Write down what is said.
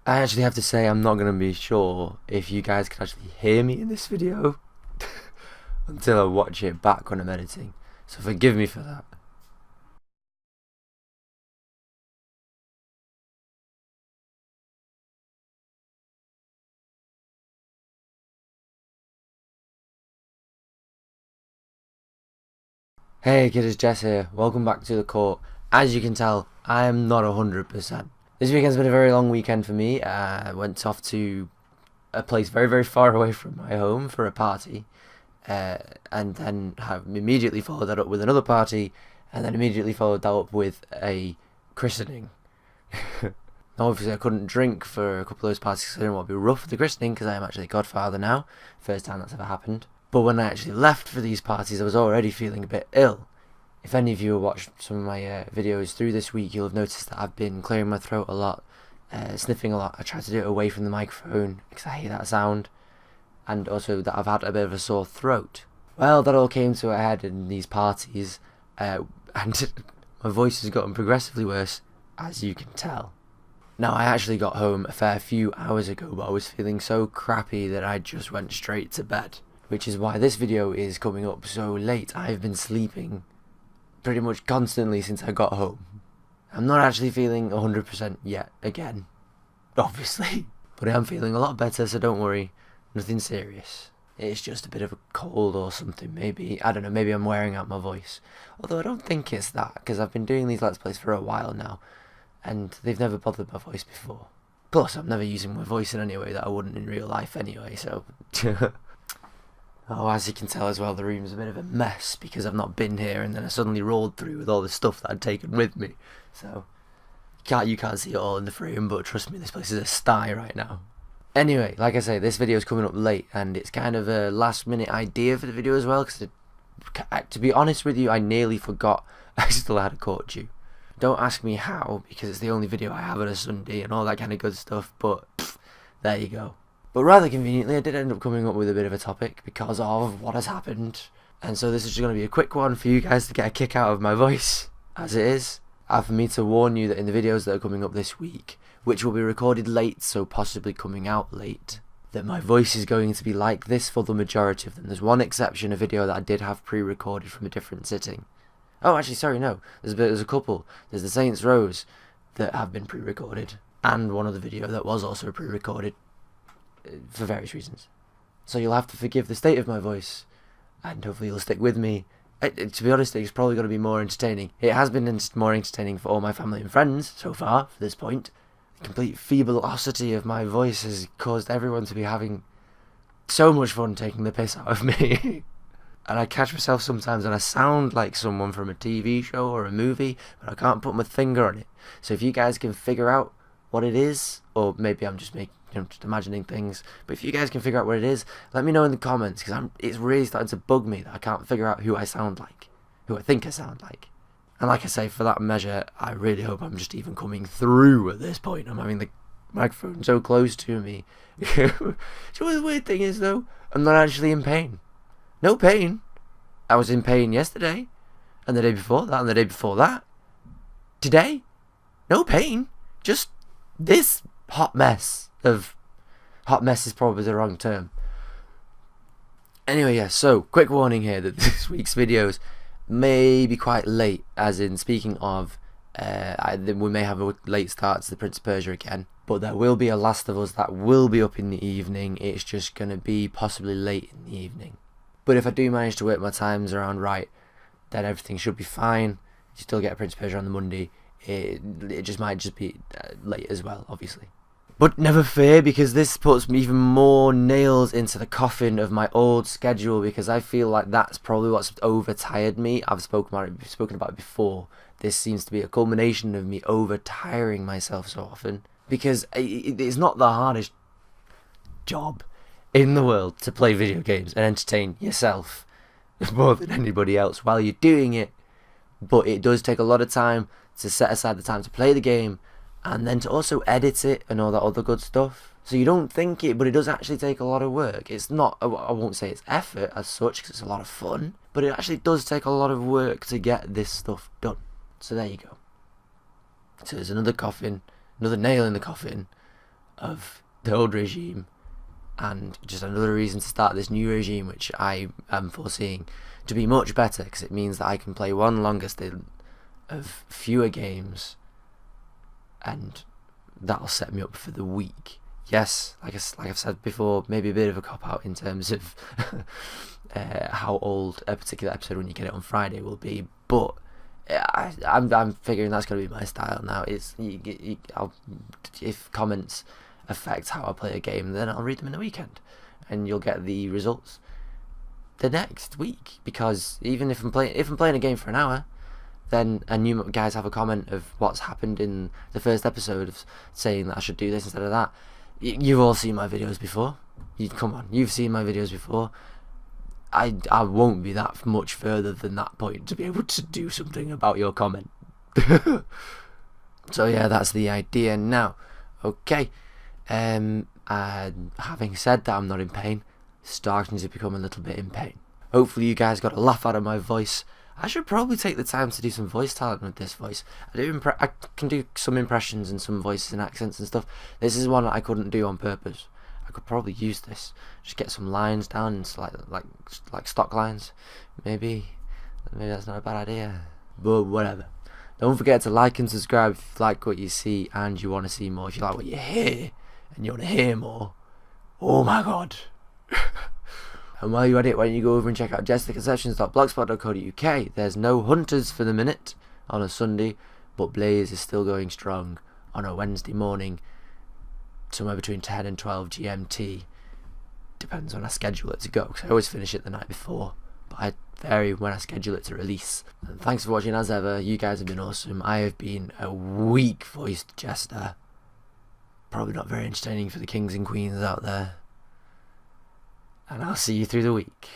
I actually have to say I'm not going to be sure if you guys can actually hear me in this video until I watch it back when I'm editing, so forgive me for that. Hey kids, Jester here. Welcome back to the court. As you can tell, I am not 100%. This weekend's been a very long weekend for me. I went off to a place very far away from my home for a party, and then have immediately followed that up with another party, and then immediately followed that up with a christening. Now, obviously, I couldn't drink for a couple of those parties because I didn't want to be rough with the christening because I am actually a godfather now. First time that's ever happened. But when I actually left for these parties, I was already feeling a bit ill. If any of you have watched some of my videos through this week, you'll have noticed that I've been clearing my throat a lot, sniffing a lot. I try to do it away from the microphone because I hate that sound. And also that I've had a bit of a sore throat. Well, that all came to a head in these parties, and my voice has gotten progressively worse, as you can tell. Now, I actually got home a fair few hours ago, but I was feeling so crappy that I just went straight to bed. Which is why this video is coming up so late. I've been sleeping pretty much constantly since I got home. I'm not actually feeling 100% yet, again, obviously. But I am feeling a lot better, so don't worry. Nothing serious. It's just a bit of a cold or something, maybe. I don't know, maybe I'm wearing out my voice. Although I don't think it's that, because I've been doing these Let's Plays for a while now, and they've never bothered my voice before. Plus, I'm never using my voice in any way that I wouldn't in real life anyway, so... Oh, as you can tell as well, the room's a bit of a mess because I've not been here, and then I suddenly rolled through with all the stuff that I'd taken with me. So, you can't see it all in the frame, but trust me, this place is a sty right now. Anyway, like I say, this video is coming up late, and it's kind of a last-minute idea for the video as well, because to be honest with you, I nearly forgot I still had a court due. Don't ask me how, because it's the only video I have on a Sunday and all that kind of good stuff, but there you go. But rather conveniently, I did end up coming up with a bit of a topic because of what has happened. And so this is just going to be a quick one for you guys to get a kick out of my voice, as it is. And for me to warn you that in the videos that are coming up this week, which will be recorded late, so possibly coming out late, that my voice is going to be like this for the majority of them. There's one exception, a video that I did have pre-recorded from a different sitting. Oh, actually, sorry, no. There's a couple. There's the Saints Rose that have been pre-recorded, and one other video that was also pre-recorded. For various reasons. So you'll have to forgive the state of my voice, and hopefully you'll stick with me. To be honest, it's probably going to be more entertaining. It has been more entertaining for all my family and friends so far, for this point. The complete feebleosity of my voice has caused everyone to be having so much fun taking the piss out of me. And I catch myself sometimes and I sound like someone from a TV show or a movie, but I can't put my finger on it. So if you guys can figure out what it is, or maybe I'm just just imagining things, but if you guys can figure out what it is, let me know in the comments, because it's really starting to bug me that I can't figure out who I sound like, who I think I sound like. And like I say, for that measure, I really hope I'm just even coming through at this point. I'm having the microphone so close to me. You know what the weird thing is, though? I'm not actually in pain. No pain. I was in pain yesterday, and the day before that, and the day before that. Today, no pain. Just this hot mess of... Hot mess is probably the wrong term. Anyway, yeah, so, quick warning here that this week's videos may be quite late, as in, speaking of, we may have a late start to the Prince of Persia again, but there will be a Last of Us that will be up in the evening. It's just going to be possibly late in the evening. But if I do manage to work my times around right, then everything should be fine. You still get a Prince of Persia on the Monday. It just might just be late as well, obviously. But never fear, because this puts even more nails into the coffin of my old schedule, because I feel like that's probably what's overtired me. I've spoken about it before. This seems to be a culmination of me overtiring myself so often, because it's not the hardest job in the world to play video games and entertain yourself more than anybody else while you're doing it. But it does take a lot of time to set aside the time to play the game, and then to also edit it and all that other good stuff. So you don't think it, but it does actually take a lot of work. It's not, I won't say it's effort as such, because it's a lot of fun, but it actually does take a lot of work to get this stuff done. So there you go. So there's another coffin, another nail in the coffin of the old regime, and just another reason to start this new regime, which I am foreseeing to be much better, because it means that I can play one longer stint of fewer games, and that'll set me up for the week. Yes, like I've said before, maybe a bit of a cop-out in terms of how old a particular episode when you get it on Friday will be, but I'm figuring that's going to be my style now. It's if comments affect how I play a game, then I'll read them in the weekend, and you'll get the results the next week. Because even if I'm playing a game for an hour, then and you guys have a comment of what's happened in the first episode of saying that I should do this instead of that, you've all seen my videos before. Come on, you've seen my videos before. I won't be that much further than that point to be able to do something about your comment. So yeah, that's the idea now. Okay. Having said that, I'm not in pain. Starting to become a little bit in pain. Hopefully you guys got a laugh out of my voice. I should probably take the time to do some voice talent with this voice. I can do some impressions and some voices and accents and stuff. This is one that I couldn't do on purpose. I could probably use this. Just get some lines down, and like stock lines. Maybe that's not a bad idea. But whatever. Don't forget to like and subscribe if you like what you see and you want to see more. If you like what you hear and you want to hear more, oh my god. And while you're at it, why don't you go over and check out jesterconceptions.blogspot.co.uk. There's no hunters for the minute on a Sunday, but Blaze is still going strong on a Wednesday morning, somewhere between 10 and 12 GMT. Depends when I schedule it to go, because I always finish it the night before, but I vary when I schedule it to release. And thanks for watching as ever. You guys have been awesome. I have been a weak voiced Jester. Probably not very entertaining for the kings and queens out there. And I'll see you through the week.